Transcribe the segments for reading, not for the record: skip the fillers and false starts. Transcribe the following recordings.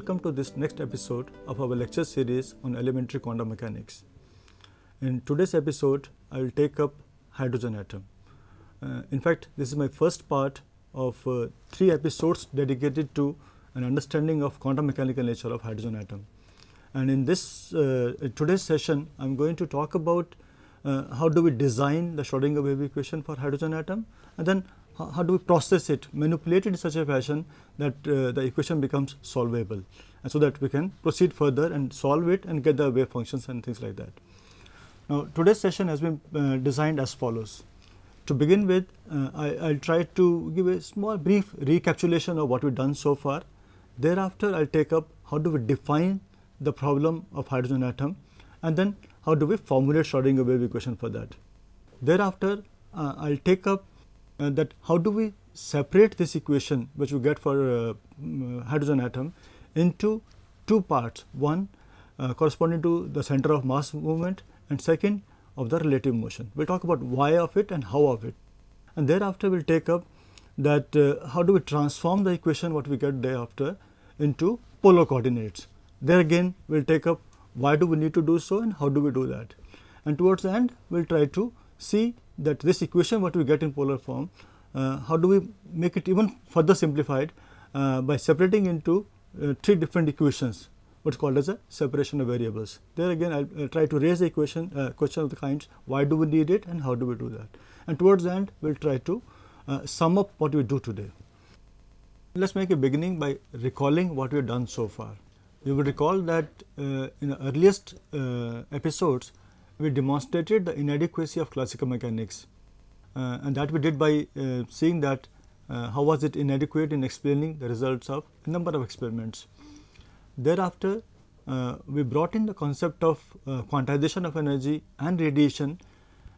welcome to this next episode of our lecture series on elementary quantum mechanics. In today's episode, I will take up hydrogen atom. In fact, this is my first part of 3 episodes dedicated to an understanding of quantum mechanical nature of hydrogen atom. And in this today's session, I am going to talk about how do we design the Schrodinger wave equation for hydrogen atom, and then how do we process it, manipulate it in such a fashion that the equation becomes solvable, and so that we can proceed further and solve it and get the wave functions and things like that. Now, today's session has been designed as follows. To begin with, I'll try to give a small brief recapitulation of what we've done so far. Thereafter, I'll take up how do we define the problem of hydrogen atom, and then how do we formulate Schrodinger wave equation for that. Thereafter, I'll take up that how do we separate this equation which we get for hydrogen atom into 2 parts, one corresponding to the center of mass movement, and second of the relative motion. We will talk about why of it and how of it, and thereafter we will take up that how do we transform the equation what we get thereafter into polar coordinates. There again we will take up why do we need to do so and how do we do that, and towards the end we will try to see that this equation what we get in polar form, how do we make it even further simplified by separating into 3 different equations, what is called as a separation of variables. There again I will try to raise the question of the kinds why do we need it and how do we do that, and towards the end we will try to sum up what we do today. Let us make a beginning by recalling what we have done so far. You will recall that in the earliest episodes we demonstrated the inadequacy of classical mechanics, and that we did by seeing that how was it inadequate in explaining the results of a number of experiments. Thereafter, we brought in the concept of quantization of energy and radiation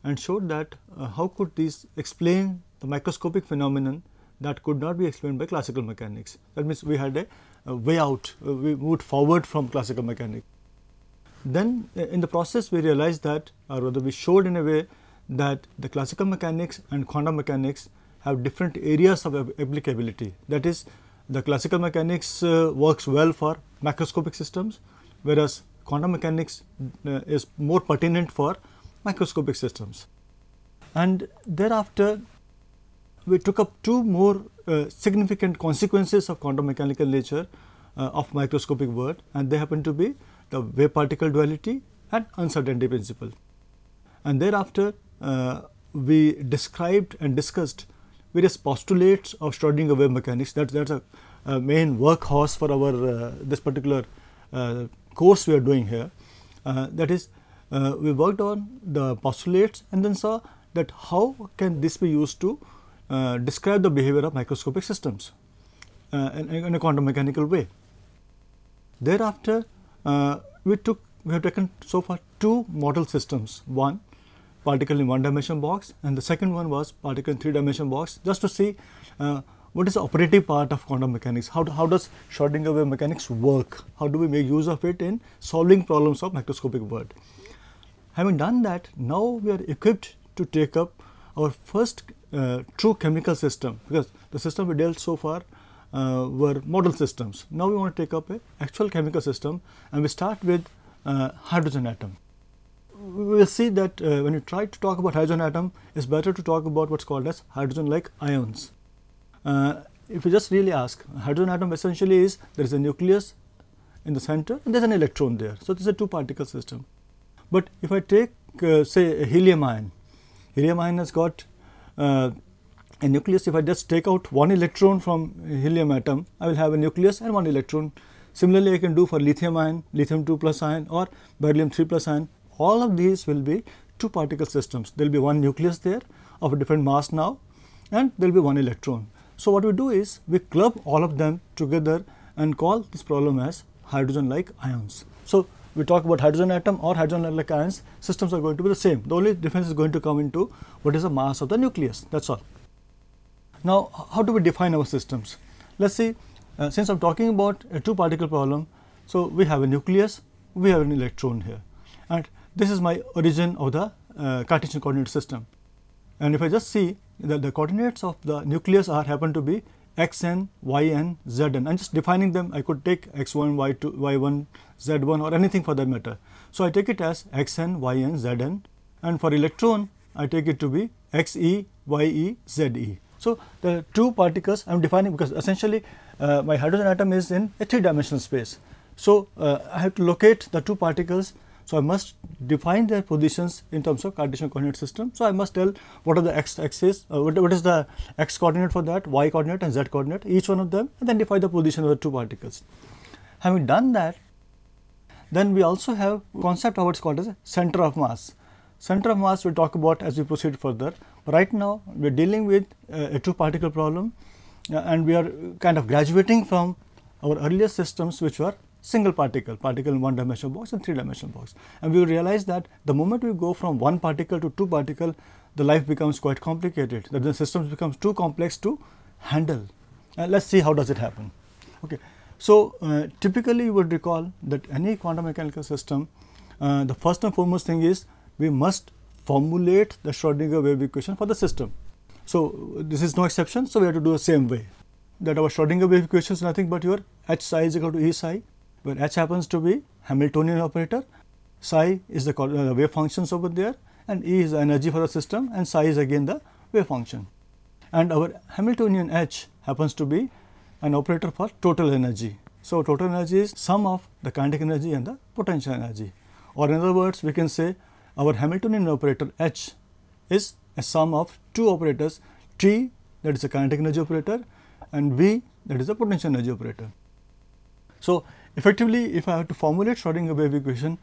and showed that how could these explain the microscopic phenomenon that could not be explained by classical mechanics. That means we had a way out, we moved forward from classical mechanics. Then in the process we realized that, or rather we showed in a way that the classical mechanics and quantum mechanics have different areas of applicability. That is, the classical mechanics works well for macroscopic systems, whereas quantum mechanics is more pertinent for microscopic systems. And thereafter we took up 2 more significant consequences of quantum mechanical nature of microscopic world, and they happen to be the wave particle duality and uncertainty principle. And thereafter we described and discussed various postulates of Schrodinger wave mechanics. That's a main workhorse for our this particular course we are doing here. That is, we worked on the postulates and then saw that how can this be used to describe the behavior of microscopic systems in a quantum mechanical way. Thereafter, we have taken so far 2 model systems, one particle in 1-dimension box and the second one was particle in 3-dimension box, just to see what is the operative part of quantum mechanics, how does Schrodinger wave mechanics work, how do we make use of it in solving problems of microscopic world. Having done that, now we are equipped to take up our first true chemical system, because the system we dealt so far were model systems. Now we want to take up an actual chemical system, and we start with hydrogen atom. We will see that when you try to talk about hydrogen atom, it is better to talk about what is called as hydrogen-like ions. If you just really ask, hydrogen atom essentially is there is a nucleus in the center and there is an electron there. So, this is a 2-particle system. But if I take say a helium ion has got a nucleus. If I just take out 1 electron from helium atom, I will have a nucleus and 1 electron. Similarly, I can do for lithium ion, lithium 2+ ion or beryllium 3+ ion. All of these will be 2-particle systems. There will be 1 nucleus there of a different mass now, and there will be 1 electron. So, what we do is we club all of them together and call this problem as hydrogen-like ions. So, we talk about hydrogen atom or hydrogen-like ions, systems are going to be the same. The only difference is going to come into what is the mass of the nucleus, that is all. Now, how do we define our systems? Let us see, since I am talking about a 2-particle problem, so we have a nucleus, we have an electron here, and this is my origin of the Cartesian coordinate system. And if I just see that the coordinates of the nucleus happen to be xn, yn, zn. I'm just defining them. I could take x1, y2, y1, z1 or anything for that matter. So, I take it as xn, yn, zn, and for electron I take it to be xe, ye, ze. So, the two particles I am defining, because essentially my hydrogen atom is in a 3-dimensional space. So, I have to locate the two particles. So, I must define their positions in terms of Cartesian coordinate system. So, I must tell what are the x axis, what is the x coordinate for that, y coordinate and z coordinate, each one of them, and then define the position of the two particles. Having done that, then we also have concept of what's called as a center of mass. Center of mass we will talk about as we proceed further. But right now, we are dealing with a two particle problem, and we are kind of graduating from our earlier systems which were single particle in one dimensional box and 3-dimensional box. And we will realize that the moment we go from one particle to two particle, the life becomes quite complicated, that the systems becomes too complex to handle. Let us see how does it happen. Okay. So, typically you would recall that any quantum mechanical system, the first and foremost thing is we must formulate the Schrodinger wave equation for the system. So, this is no exception. So, we have to do the same way, that our Schrodinger wave equation is nothing but your h psi is equal to E psi, where h happens to be Hamiltonian operator, psi is the wave functions over there, and E is the energy for the system, and psi is again the wave function. And our Hamiltonian h happens to be an operator for total energy. So, total energy is sum of the kinetic energy and the potential energy, or in other words we can say our Hamiltonian operator h is a sum of two operators, T, that is a kinetic energy operator, and V, that is a potential energy operator. So, effectively if I have to formulate Schrodinger wave equation,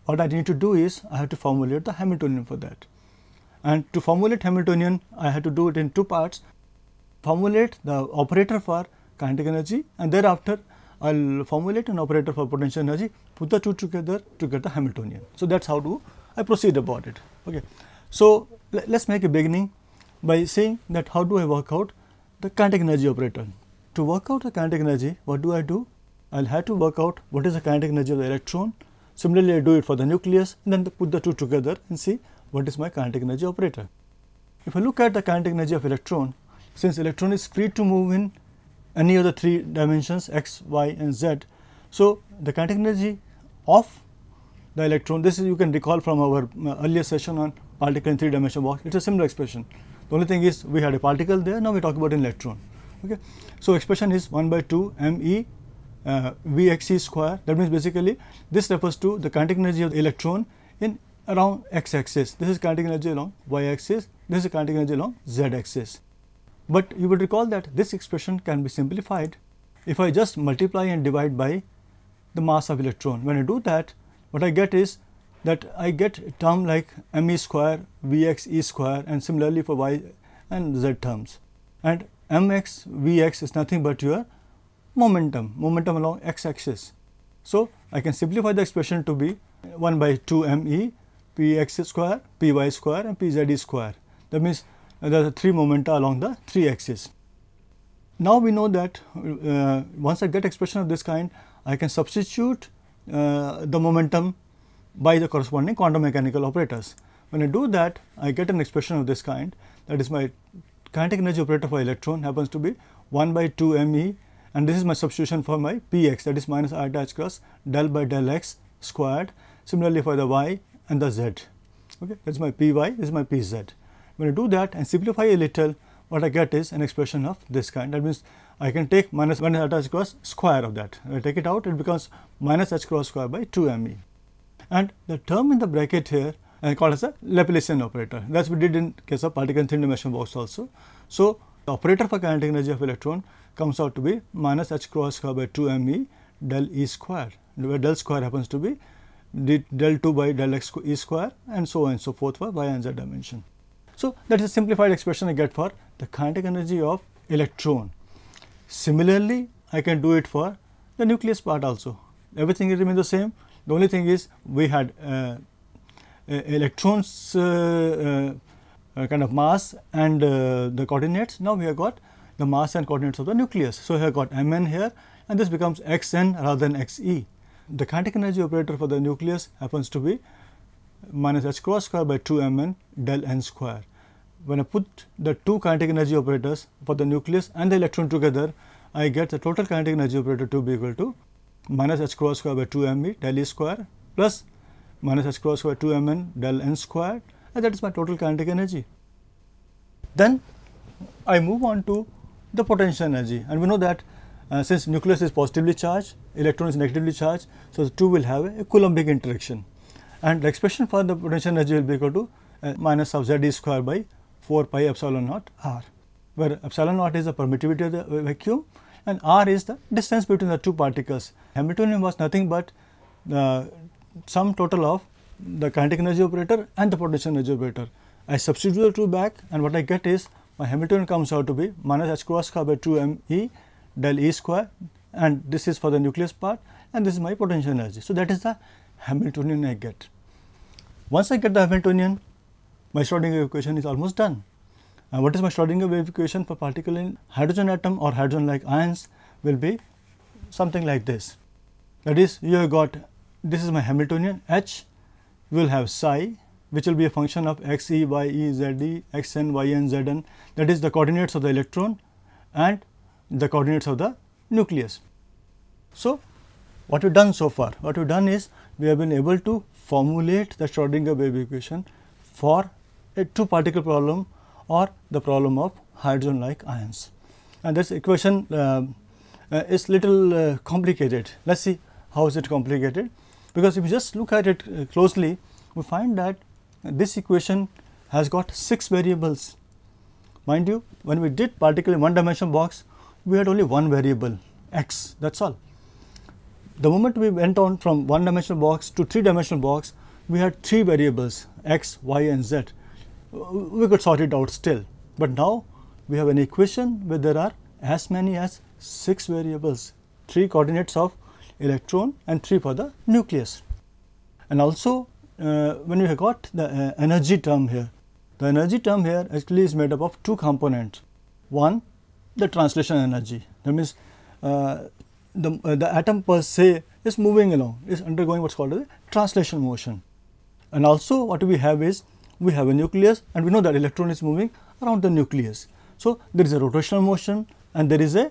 what I need to do is I have to formulate the Hamiltonian for that. And to formulate Hamiltonian, I have to do it in two parts. Formulate the operator for kinetic energy, and thereafter I will formulate an operator for potential energy, put the two together to get the Hamiltonian. So, that is how I proceed about it. Okay. So, let us make a beginning by saying that how do I work out the kinetic energy operator. To work out the kinetic energy, what do? I will have to work out what is the kinetic energy of the electron. Similarly, I do it for the nucleus, and then put the two together and see what is my kinetic energy operator. If I look at the kinetic energy of electron, since electron is free to move in any of the 3 dimensions x, y and z. So, the kinetic energy of the electron, this is you can recall from our earlier session on particle in 3-dimensional box, it is a similar expression. The only thing is we had a particle there, now we talk about an electron. Okay. So, expression is 1 by 2 me Vxe square, that means basically this refers to the kinetic energy of the electron in around x axis, this is kinetic energy along y axis, this is kinetic energy along z axis. But you would recall that this expression can be simplified if I just multiply and divide by the mass of electron. When I do that, what I get is that I get a term like me square, Vxe square, and similarly for y and z terms. And mx Vx is nothing but your momentum along x axis. So, I can simplify the expression to be 1 by 2 me Px square, Py square and Pz square. That means there are 3 momenta along the 3 axes. Now, we know that once I get expression of this kind, I can substitute the momentum by the corresponding quantum mechanical operators. When I do that, I get an expression of this kind, that is my kinetic energy operator for electron happens to be 1 by 2 me, and this is my substitution for my Px, that is minus iota h cross del by del x squared. Similarly, for the y and the z, okay, that is my Py, this is my Pz. When I do that and simplify a little, what I get is an expression of this kind. That means I can take minus iota h cross square of that. When I take it out, it becomes minus h cross square by 2 me. And the term in the bracket here I call as a Laplacian operator. That is we did in case of particle in 3-dimensional box also. So, the operator for kinetic energy of electron comes out to be minus h cross square by 2 me del E square, where del square happens to be del 2 by del x E square, and so on and so forth for y and z dimension. So, that is a simplified expression I get for the kinetic energy of electron. Similarly, I can do it for the nucleus part also. Everything remains the same. The only thing is we had electrons kind of mass and the coordinates. Now, we have got the mass and coordinates of the nucleus. So, we have got mn here, and this becomes xn rather than xe. The kinetic energy operator for the nucleus happens to be minus h cross square by 2 mn del n square. when I put the two kinetic energy operators for the nucleus and the electron together, I get the total kinetic energy operator to be equal to minus h cross square by 2 m e del E square plus minus h cross square 2 m n del n square, and that is my total kinetic energy. Then I move on to the potential energy, and we know that since nucleus is positively charged, electron is negatively charged, so the two will have a Coulombic interaction, and the expression for the potential energy will be equal to minus of z e square by 4 pi epsilon naught r, where epsilon naught is the permittivity of the vacuum and r is the distance between the two particles. Hamiltonian was nothing but the sum total of the kinetic energy operator and the potential energy operator. I substitute the two back, and what I get is my Hamiltonian comes out to be minus h cross square by 2 m e del E square, and this is for the nucleus part, and this is my potential energy. So, that is the Hamiltonian I get. Once I get the Hamiltonian, my Schrodinger equation is almost done. And what is my Schrodinger wave equation for particle in hydrogen atom or hydrogen like ions will be something like this. That is, you have got, this is my Hamiltonian, H will have psi, which will be a function of x e, y e, z e, x n, y n, z n, that is the coordinates of the electron and the coordinates of the nucleus. So, what we have done so far? What we have done is, we have been able to formulate the Schrodinger wave equation for a two particle problem or the problem of hydrogen like ions, and this equation is little complicated. Let us see how is it complicated, because if you just look at it closely, we find that this equation has got 6 variables. Mind you, when we did particle in one dimensional box, we had only one variable x, that is all. The moment we went on from one dimensional box to 3 dimensional box, we had 3 variables x, y and z. We could sort it out still, but now we have an equation where there are as many as 6 variables, 3 coordinates of electron and 3 for the nucleus. And also when we have got the energy term here, the energy term here actually is made up of 2 components. One, the translation energy, that means the atom per se is moving along, is undergoing what is called a translation motion. And also what we have is, we have a nucleus and we know that electron is moving around the nucleus. So, there is a rotational motion and there is a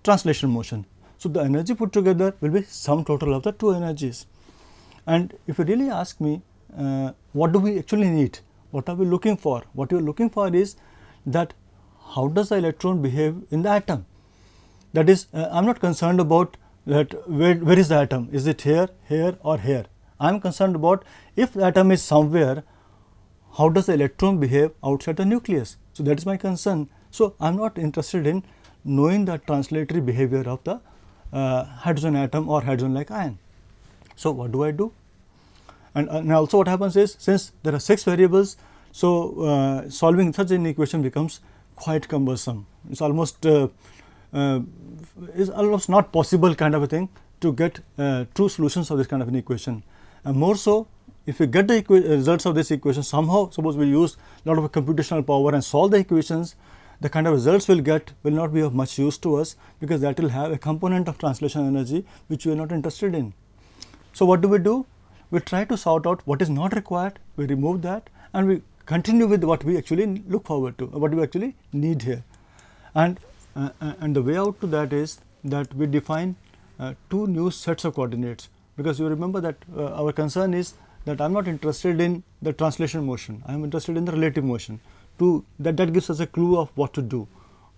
translation motion. So, the energy put together will be sum total of the 2 energies. And if you really ask me what do we actually need, what are we looking for? What we are looking for is that how does the electron behave in the atom? That is, I am not concerned about that where is the atom, is it here, here or here. I am concerned about if the atom is somewhere, how does the electron behave outside the nucleus. So, that is my concern. So, I am not interested in knowing the translatory behavior of the hydrogen atom or hydrogen like ion. So, what do I do? And also what happens is, since there are 6 variables, so solving such an equation becomes quite cumbersome. It is almost not possible kind of a thing to get true solutions of this kind of an equation. And more so, if we get the results of this equation somehow, suppose we use a lot of computational power and solve the equations, the kind of results we will get will not be of much use to us, because that will have a component of translation energy which we are not interested in. So, what do? We try to sort out what is not required, we remove that and we continue with what we actually look forward to, what we actually need here. And the way out to that is that we define 2 new sets of coordinates, because you remember that our concern is that I am not interested in the translation motion, I am interested in the relative motion. That gives us a clue of what to do.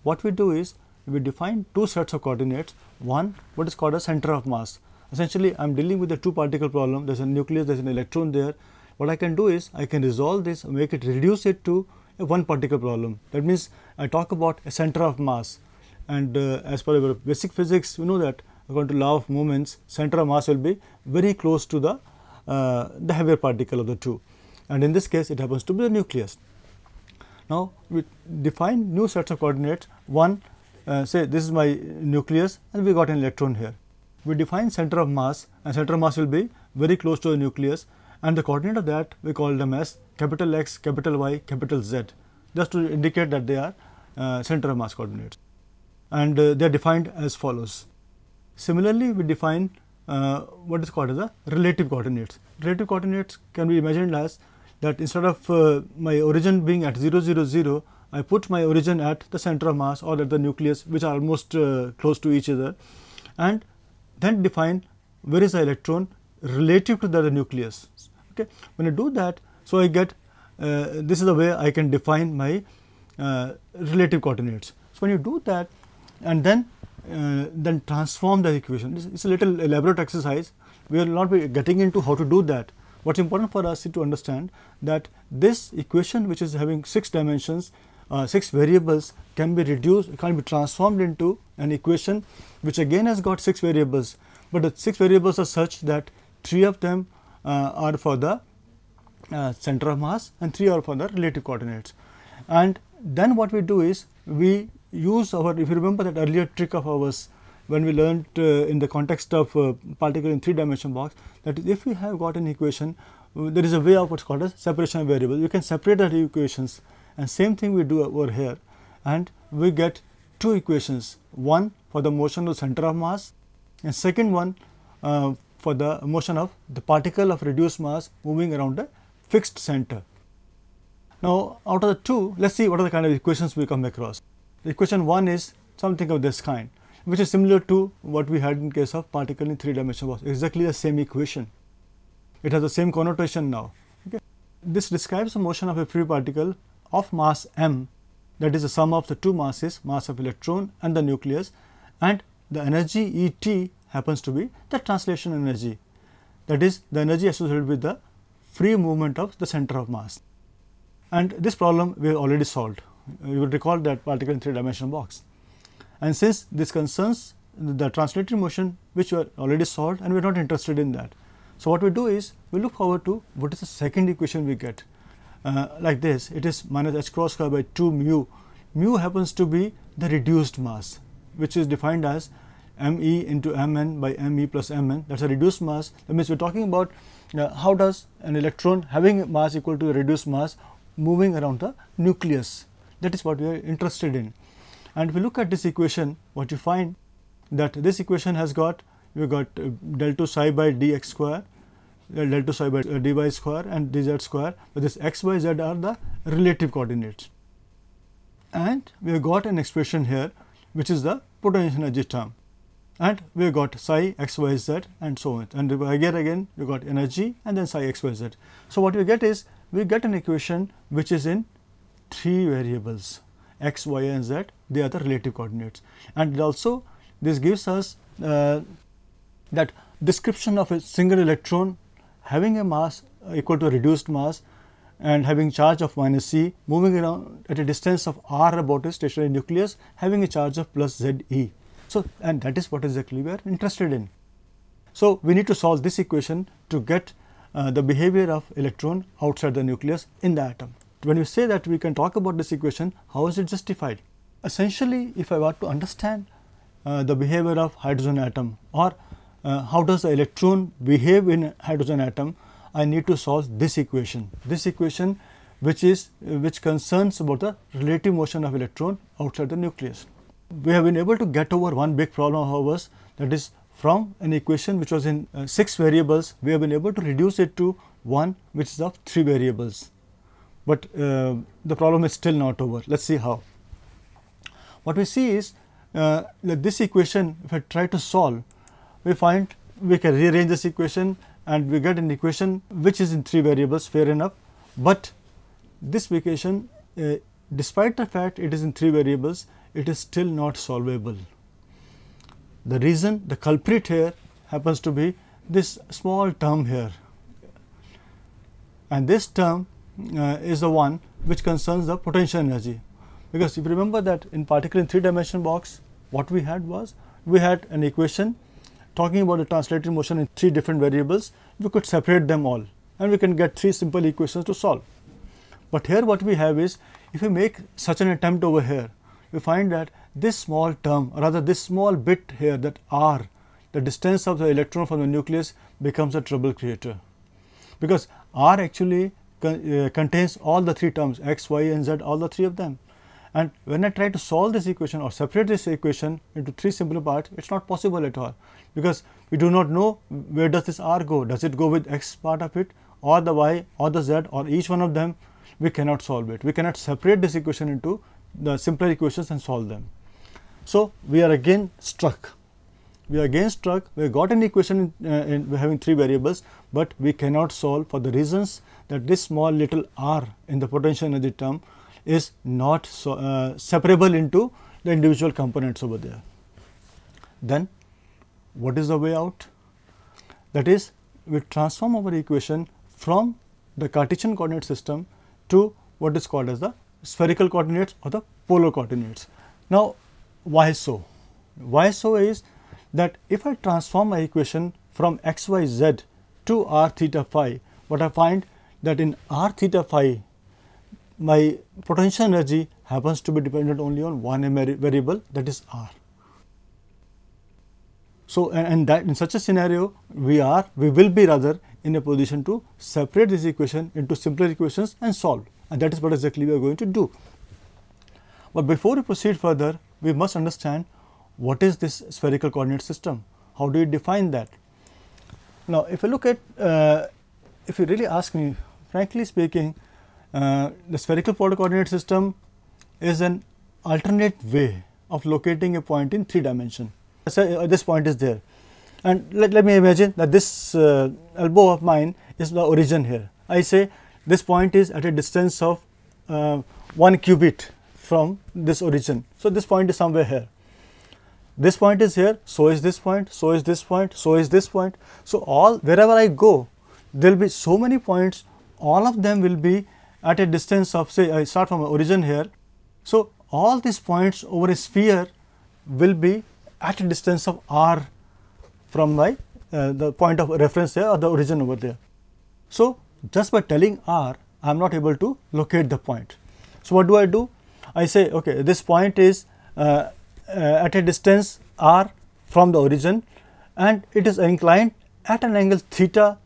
What we do is, we define 2 sets of coordinates, one what is called a center of mass. Essentially, I am dealing with a 2 particle problem, there is a nucleus, there is an electron there. What I can do is, I can resolve this, make it, reduce it to a 1 particle problem. That means, I talk about a center of mass, and as per our basic physics, we know that according to law of moments, center of mass will be very close to the heavier particle of the 2, and in this case it happens to be the nucleus. Now, we define new sets of coordinates. One, say this is my nucleus and we got an electron here. We define center of mass, and center of mass will be very close to the nucleus, and the coordinate of that we call them as capital X, capital Y, capital Z, just to indicate that they are center of mass coordinates, and they are defined as follows. Similarly, we define what is called as the relative coordinates. Relative coordinates can be imagined as that instead of my origin being at 0, 0, 0, I put my origin at the center of mass or at the nucleus, which are almost close to each other, and then define where is the electron relative to the nucleus. Okay. When I do that, so I get this is the way I can define my relative coordinates. So when you do that and then transform the equation, it's a little elaborate exercise. We will not be getting into how to do that. What's important for us is to understand that this equation, which is having 6 dimensions, 6 variables, can be reduced, can be transformed into an equation which again has got 6 variables, but the 6 variables are such that 3 of them are for the center of mass and 3 are for the relative coordinates. And then what we do is we use our, if you remember that earlier trick of ours when we learned in the context of particle in 3-dimensional box, that if we have got an equation, there is a way of what's called as separation of variables. You can separate the equations, and same thing we do over here, and we get 2 equations, one for the motion of center of mass and second one for the motion of the particle of reduced mass moving around a fixed center. Now, out of the 2, let us see what are the kind of equations we come across. The equation 1 is something of this kind, which is similar to what we had in case of particle in 3-dimensional box, exactly the same equation. It has the same connotation now. Okay. This describes the motion of a free particle of mass m, that is the sum of the 2 masses, mass of electron and the nucleus, and the energy E t happens to be the translation energy, that is the energy associated with the free movement of the center of mass. And this problem we have already solved. You will recall that particle in 3-dimensional box. And since this concerns the translatory motion, which we are already solved and we are not interested in that. So, what we do is we look forward to what is the second equation we get, like this. It is minus h cross square by 2 mu. Mu happens to be the reduced mass, which is defined as me into mn by me plus mn. That is a reduced mass. That means we are talking about how does an electron having a mass equal to a reduced mass moving around the nucleus. That is what we are interested in. And if we look at this equation, what you find that this equation has got, we got del 2 psi by dx square, del 2 psi by dy square and dz square, but this x, y, z are the relative coordinates. And we have got an expression here which is the potential energy term, and we have got psi x, y, z and so on, and again we got energy and then psi x, y, z. So, what we get is we get an equation which is in 3 variables, x, y and z, they are the relative coordinates. And also this gives us that description of a single electron having a mass equal to a reduced mass and having charge of minus c, moving around at a distance of r about a stationary nucleus, having a charge of plus ze. So, and that is what exactly we are interested in. So, we need to solve this equation to get the behavior of electron outside the nucleus in the atom. When you say that we can talk about this equation, how is it justified? Essentially, if I want to understand the behavior of hydrogen atom, or how does the electron behave in hydrogen atom, I need to solve this equation. This equation which concerns about the relative motion of electron outside the nucleus. We have been able to get over one big problem of ours, that is from an equation which was in 6 variables, we have been able to reduce it to one which is of 3 variables. But the problem is still not over. Let us see how. What we see is that this equation, if I try to solve, we find we can rearrange this equation and we get an equation which is in 3 variables, fair enough. But this equation, despite the fact it is in 3 variables, it is still not solvable. The reason, the culprit here happens to be this small term here, and this term is the one which concerns the potential energy. Because if you remember that in particle in 3-dimensional box, what we had was, we had an equation talking about the translatory motion in 3 different variables. We could separate them all and we can get 3 simple equations to solve. But here what we have is, if we make such an attempt over here, we find that this small term, or rather this small bit here, that r, the distance of the electron from the nucleus, becomes a trouble creator, because r actually contains all the 3 terms, x, y and z, all the 3 of them. And when I try to solve this equation or separate this equation into 3 simple parts, it is not possible at all, because we do not know where does this r go. Does it go with x part of it, or the y or the z or each one of them, we cannot solve it. We cannot separate this equation into the simpler equations and solve them. So, we are again stuck. We got an equation we're having 3 variables, but we cannot solve for the reasons that this small little r in the potential energy term is not separable into the individual components over there. Then what is the way out? That is, we transform our equation from the Cartesian coordinate system to what is called as the spherical coordinates or the polar coordinates. Now, why so? Why so is that if I transform my equation from x, y, z to r theta phi, what I find that in r theta phi, my potential energy happens to be dependent only on one variable, that is r. So, and that in such a scenario, we will be rather in a position to separate this equation into simpler equations and solve, and that is what exactly we are going to do. But before we proceed further, we must understand what is this spherical coordinate system, how do you define that. Now, if you look at, if you really ask me, frankly speaking, the spherical polar coordinate system is an alternate way of locating a point in 3 dimension. Say this point is there, and let me imagine that this elbow of mine is the origin here. I say this point is at a distance of 1 cubit from this origin. So, this point is somewhere here. This point is here, so is this point, so is this point, so is this point. So, wherever I go, there will be so many points, all of them will be at a distance of, say I start from origin here. So, all these points over a sphere will be at a distance of r from my the point of reference here or the origin over there. So, just by telling r, I am not able to locate the point. So, what do? I say, okay, this point is at a distance r from the origin, and it is inclined at an angle theta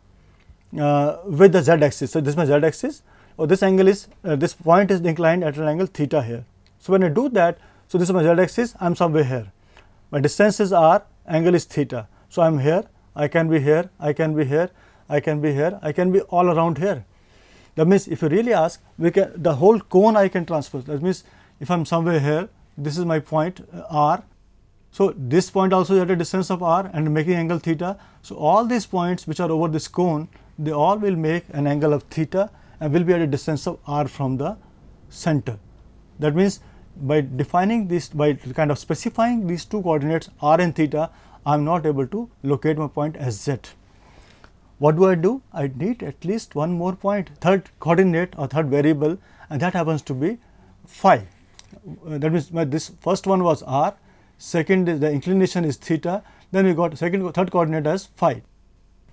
with the z axis. So, this is my z axis, or this angle is this point is inclined at an angle theta here. So, when I do that, so this is my z axis, I am somewhere here. My distance is r, angle is theta. So, I am here, I can be here, I can be here, I can be here, I can be all around here. That means, if you really ask, we can the whole cone I can transfer. That means, if I am somewhere here, this is my point r. So, this point also is at a distance of r and making angle theta. So, all these points which are over this cone, they all will make an angle of theta and will be at a distance of r from the center. That means, by defining this, by kind of specifying these 2 coordinates r and theta, I am not able to locate my point as z. What do? I need at least one more point, third coordinate or third variable, and that happens to be phi. That means, this first one was r, second is the inclination is theta, then we got third coordinate as phi.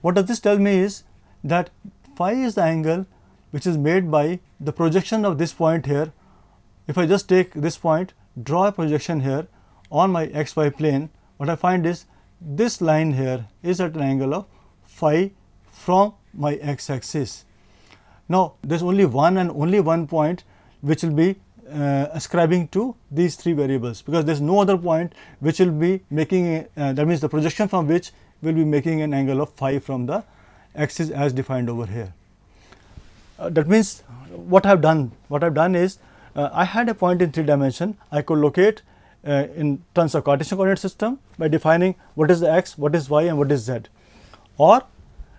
What does this tell me is that phi is the angle which is made by the projection of this point here. If I just take this point, draw a projection here on my xy plane, what I find is this line here is at an angle of phi from my x axis. Now, there is only one and only one point which will be ascribing to these 3 variables, because there is no other point which will be making that means the projection from which will be making an angle of phi from the axis as defined over here. That means, what I have done is I had a point in 3 dimension. I could locate in terms of Cartesian coordinate system by defining what is the x, what is y and what is z. Or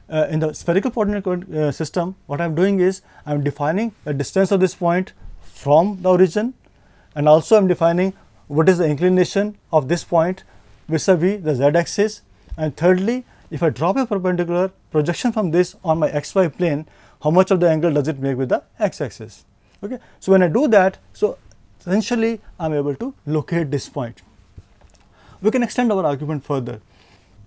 in the spherical coordinate system, what I am doing is I am defining the distance of this point from the origin, and also I am defining what is the inclination of this point vis-a-vis the z axis, and thirdly, if I drop a perpendicular projection from this on my xy plane, how much of the angle does it make with the x axis. Okay. So, when I do that, so essentially I am able to locate this point. We can extend our argument further.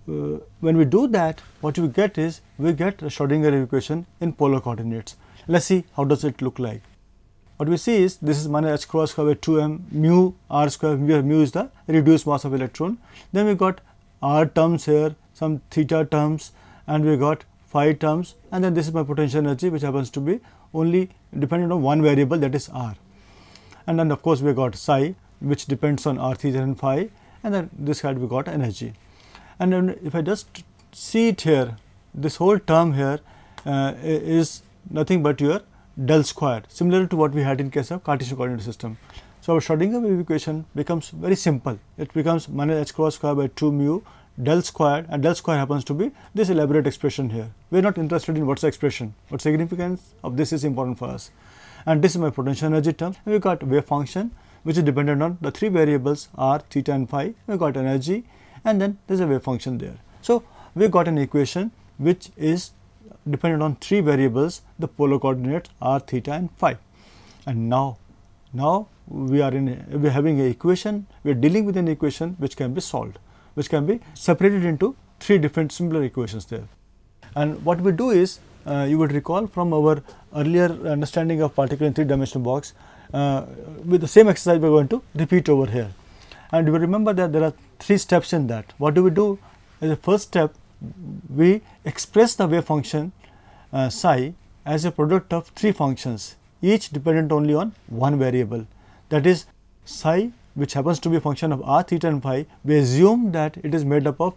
When we do that, what we get is we get a Schrodinger equation in polar coordinates. Let us see how does it look like. What we see is this is minus h cross square by 2m mu r square, where mu is the reduced mass of electron. Then we got r terms here, some theta terms, and we got phi terms, and then this is my potential energy, which happens to be only dependent on one variable, that is r. And then of course, we got psi, which depends on r theta and phi, and then this side we got energy. And then if I just see it here, this whole term here is nothing but your del square, similar to what we had in case of Cartesian coordinate system. So, our Schrodinger wave equation becomes very simple. It becomes minus h cross square by 2 mu del square, and del square happens to be this elaborate expression here. We are not interested in what is the expression, what significance of this is important for us. And this is my potential energy term. We got wave function which is dependent on the 3 variables r, theta and phi. We got energy, and then there is a wave function there. So, we got an equation which is dependent on 3 variables, the polar coordinates r, theta and phi. And now we are having an equation, we are dealing with an equation which can be solved, which can be separated into 3 different similar equations there. And what we do is, you would recall from our earlier understanding of particle in 3-dimensional box, with the same exercise we are going to repeat over here. And you will remember that there are 3 steps in that. What do we do? As a first step, we express the wave function psi as a product of 3 functions, each dependent only on one variable, that is psi, which happens to be a function of r, theta and phi. We assume that it is made up of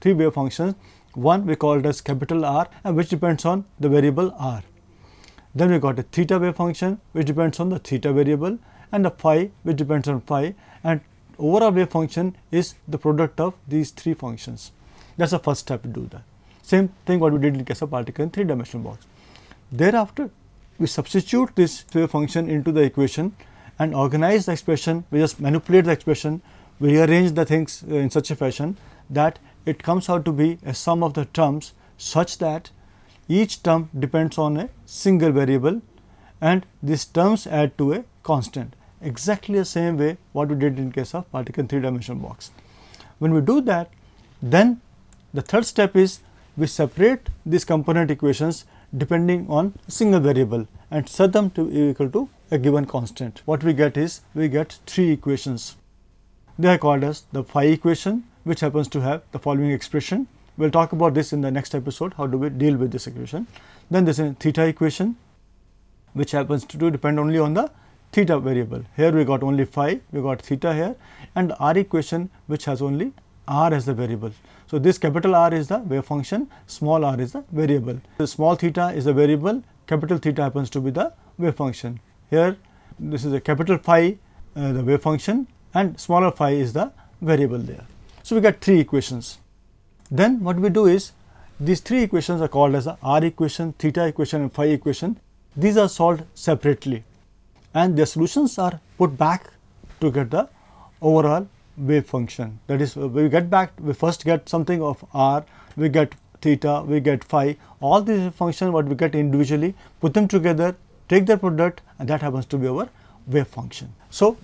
3 wave functions. One we call it as capital R, and which depends on the variable r. Then we got a theta wave function which depends on the theta variable, and the phi which depends on phi, and overall wave function is the product of these 3 functions. That is the first step to do that. Same thing what we did in case of particle in 3-dimensional box. Thereafter, we substitute this wave function into the equation and organize the expression. We just manipulate the expression, we rearrange the things in such a fashion that it comes out to be a sum of the terms such that each term depends on a single variable, and these terms add to a constant, exactly the same way what we did in case of particle in 3-dimensional box. When we do that, then the third step is we separate these component equations depending on a single variable and set them to be equal to a given constant. What we get is, we get 3 equations. They are called as the phi equation, which happens to have the following expression. We will talk about this in the next episode, how do we deal with this equation. Then there is a theta equation, which happens to depend only on the theta variable. Here we got only phi, we got theta here, and the r equation which has only r as the variable. So, this capital R is the wave function, small r is the variable. The small theta is the variable, capital theta happens to be the wave function. Here this is a capital phi, the wave function, and smaller phi is the variable there. So, we get 3 equations. Then what we do is, these 3 equations are called as the r equation, theta equation and phi equation. These are solved separately and their solutions are put back to get the overall wave function. That is, we first get something of r, we get theta, we get phi, all these functions what we get individually, put them together, take their product, and that happens to be our wave function. So,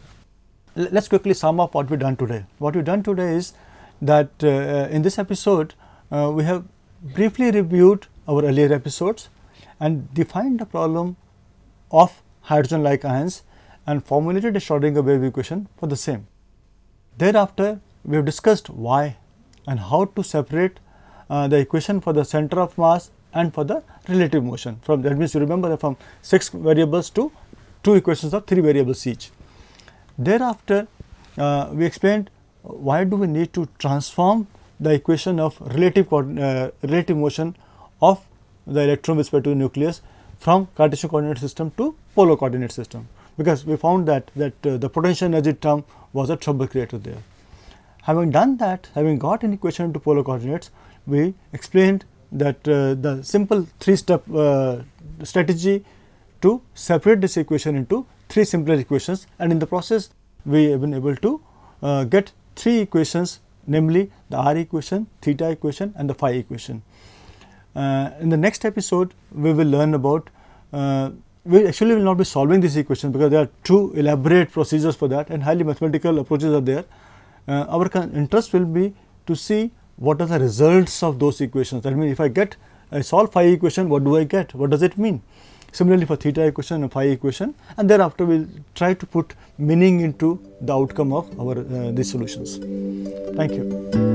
let us quickly sum up what we done today. What we done today is that in this episode, we have briefly reviewed our earlier episodes and defined the problem of hydrogen like ions and formulated a Schrodinger wave equation for the same. Thereafter, we have discussed why and how to separate the equation for the center of mass and for the relative motion. From that means, you remember that from 6 variables to 2 equations of 3 variables each. Thereafter, we explained why do we need to transform the equation of relative motion of the electron with respect to the nucleus from Cartesian coordinate system to polar coordinate system, because we found that the potential energy term was a trouble creator there. Having done that, having got an equation into polar coordinates, we explained that the simple 3-step strategy to separate this equation into 3 simpler equations, and in the process we have been able to get 3 equations, namely the r equation, theta equation and the phi equation. In the next episode, we will learn about, we actually will not be solving this equation because there are 2 elaborate procedures for that and highly mathematical approaches are there. Our interest will be to see what are the results of those equations. That means, if I solve phi equation, what do I get? What does it mean? Similarly, for theta equation and phi equation, and thereafter we will try to put meaning into the outcome of our these solutions. Thank you.